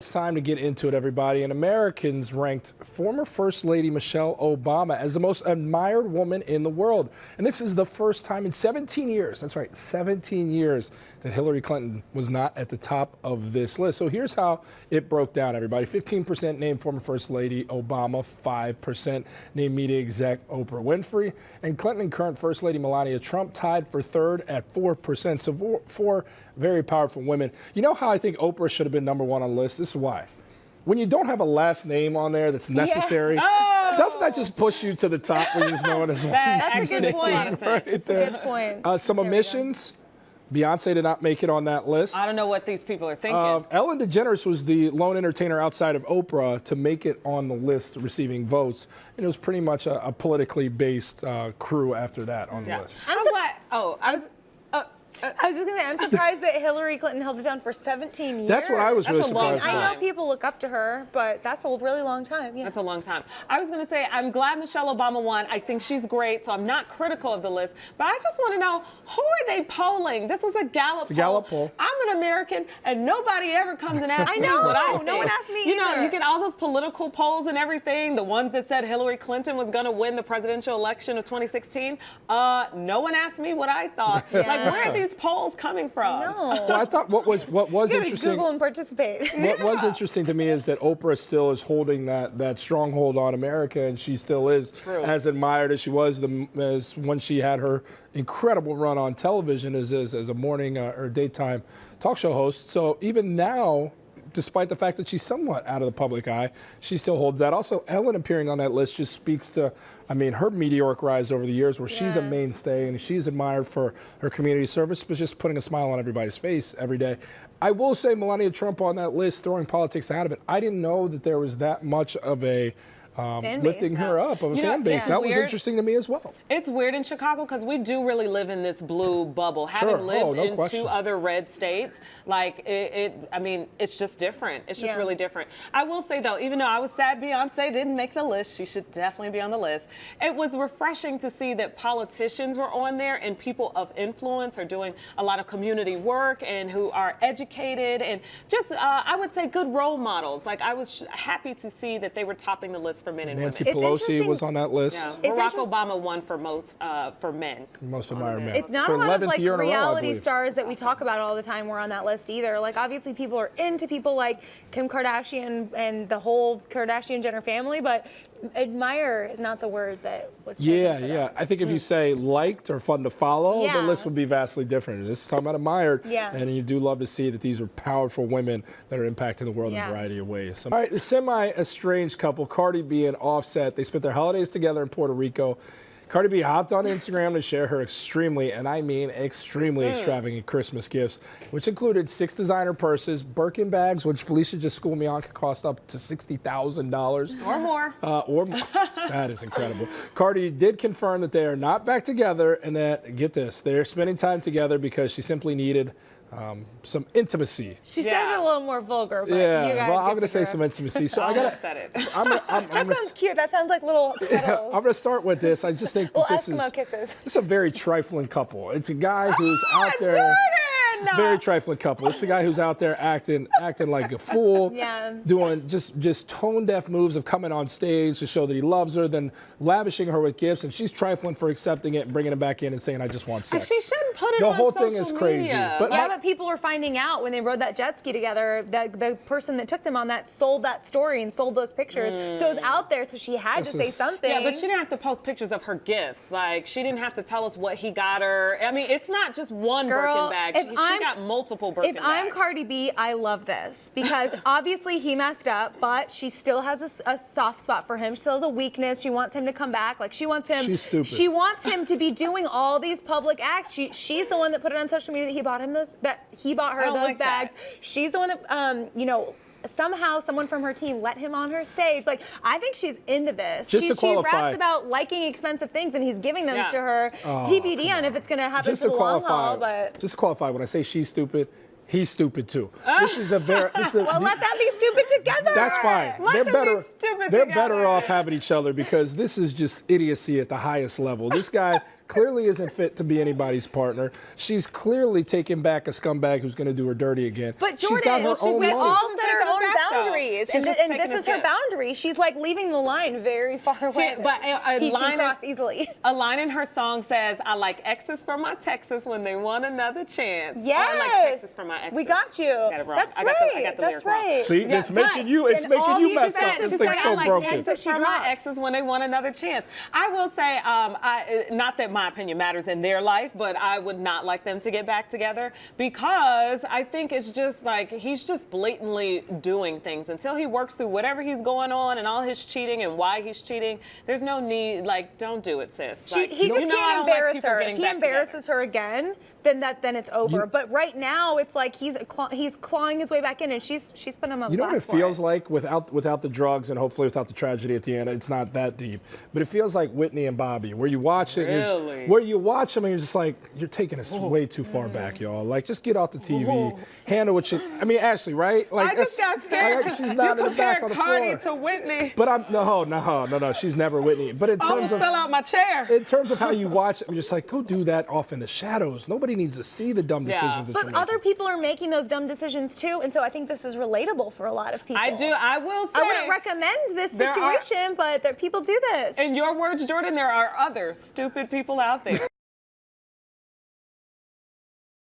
It's time to get into it, everybody. And Americans ranked former First Lady Michelle Obama as the most admired woman in the world. And this is the first time in 17 years, that's right, 17 years, that Hillary Clinton was not at the top of this list. So here's how it broke down, everybody. 15% named former First Lady Obama, 5% named media exec Oprah Winfrey, and Clinton and current First Lady Melania Trump tied for third at 4%. So four very powerful women. You know how I think Oprah should have been number one on the list? This is why. When you don't have a last name on there that's necessary, doesn't that just push you to the top when you just know it as one? That's a good point. Right That's a good point. Some omissions. Beyonce did not make it on that list. I don't know what these people are thinking. Ellen DeGeneres was the lone entertainer outside of Oprah to make it on the list receiving votes. And it was pretty much a politically based crew after that on the list. I'm glad. I was just going to say, I'm surprised that Hillary Clinton held it down for 17 years. That's what I was really surprised I about. know people look up to her, but that's a really long time. Yeah. That's a long time. I was going to say, I'm glad Michelle Obama won. I think she's great, so I'm not critical of the list. But I just want to know, who are they polling? This was a Gallup poll. I'm an American, and nobody ever comes and asks me what I think. No one asked me You know, either. you get all those political polls and everything, the ones that said Hillary Clinton was going to win the presidential election of 2016. No one asked me what I thought. Yeah. Like, where are these polls coming from? No. Well, I thought what was interesting. Google and participate. What was interesting to me is that Oprah still is holding that stronghold on America, and she still is as admired as she was as when she had her incredible run on television as a morning or daytime talk show host. So even now, despite the fact that she's somewhat out of the public eye, she still holds that. Also, Ellen appearing on that list just speaks to, I mean, her meteoric rise over the years where she's a mainstay and she's admired for her community service, but just putting a smile on everybody's face every day. I will say Melania Trump on that list, throwing politics out of it. I didn't know that there was that much of a lifting her up of a fan base. That was interesting to me as well. It's weird in Chicago because we do really live in this blue bubble. Having lived in two other red states, like I mean, it's just different. It's just really different. I will say though, even though I was sad Beyonce didn't make the list, she should definitely be on the list. It was refreshing to see that politicians were on there and people of influence are doing a lot of community work and who are educated and just, I would say, good role models. Like I was happy to see that they were topping the list for men and Nancy women. Pelosi was on that list. Yeah. Barack Obama won for most for men. Most admired men. It's not for a lot of like year in a row, reality stars that we talk about all the time were on that list either. Like obviously people are into people like Kim Kardashian and the whole Kardashian-Jenner family, but admire is not the word that was chosen for them. I think if you say liked or fun to follow, the list would be vastly different. This is talking about admired, and you do love to see that these are powerful women that are impacting the world in a variety of ways. So, all right, the semi-estranged couple, Cardi B and Offset, they spent their holidays together in Puerto Rico. Cardi B hopped on Instagram to share her extremely, and I mean extremely extravagant Christmas gifts, which included 6 designer purses, Birkin bags, which Felicia just schooled me on could cost up to $60,000. Or more. Or more. That is incredible. Cardi did confirm that they are not back together and that, get this, they're spending time together because she simply needed some intimacy. She said it a little more vulgar, but you guys well, I'm going to say some intimacy. So I got to. That sounds cute. That sounds like little cuddles. I'm going to start with this. I just think that this is a very trifling couple. It's a guy who's out there. It's a very trifling couple. It's a guy who's out there acting like a fool, doing just tone-deaf moves of coming on stage to show that he loves her, then lavishing her with gifts, and she's trifling for accepting it and bringing it back in and saying, I just want sex. She shouldn't put it the on whole social thing is crazy. media. But people were finding out when they rode that jet ski together that the person that took them on that sold that story and sold those pictures. So it was out there, so she had to say something. Yeah, but she didn't have to post pictures of her gifts. Like, she didn't have to tell us what he got her. I mean, it's not just one Birkin bag. She got multiple Birkin bags. If I'm Cardi B, I love this because obviously he messed up, but she still has a soft spot for him. She still has a weakness. She wants him to come back. Like she wants him. She's stupid. She wants him to be doing all these public acts. She's the one that put it on social media that he bought her those bags. She's the one that you know. Somehow someone from her team let him on her stage. Like, I think she's into this. Just to qualify, she raps about liking expensive things and he's giving them to her. TBD on if it's going to happen for the long haul. But just to qualify, when I say she's stupid, he's stupid too. This is a very. Well, let them be stupid together. That's fine. Let them be stupid They're together. better off having each other because this is just idiocy at the highest level. This guy clearly isn't fit to be anybody's partner. She's clearly taking back a scumbag who's going to do her dirty again. But Jordan, she's got her own we line. all set our own Taking it back, though. boundaries, She's and just this taking is it her back. boundary. She's like leaving the line very far away. But he can cross easily. A line in her song says, "I like exes from my Texas when they want another chance." Yes. Or I like Texas from my exes. We got you. Got it wrong. That's I right. got the That's lyric wrong. right. See, Yeah, it's making you and all you mess said up. is This that thing's I so like broken. exes from my exes when they want another chance. I will say, not that my opinion matters in their life, but I would not like them to get back together because I think it's just like he's just blatantly doing things until he works through whatever he's going on and all his cheating and why he's cheating. There's no need, like, don't do it, sis. Like, He just you know I can't don't like embarrass people her. getting If he back embarrasses her again, then it's over. But right now, it's like he's clawing his way back in, and she's putting him on. You know what it blast for feels like without the drugs and hopefully without the tragedy at the end. It's not that deep, but it feels like Whitney and Bobby, where you watch it, Really? where you watch them and you're just like, you're taking us way too far back, y'all. Like, just get off the TV, handle what you. I mean, Ashley, right? Like, I just got scared. she's not you in the back compared on the Cardi floor. to Whitney. But I'm no. She's never Whitney. But in I terms almost of fell out my chair. in terms of how you watch it, I'm just like, go do that off in the shadows. Nobody needs to see the dumb decisions that But you're making. other people are making those dumb decisions too, and so I think this is relatable for a lot of people. I do. I will say. I wouldn't recommend this there are- situation, but people do this. In your words, Jordan, there are other stupid people out there.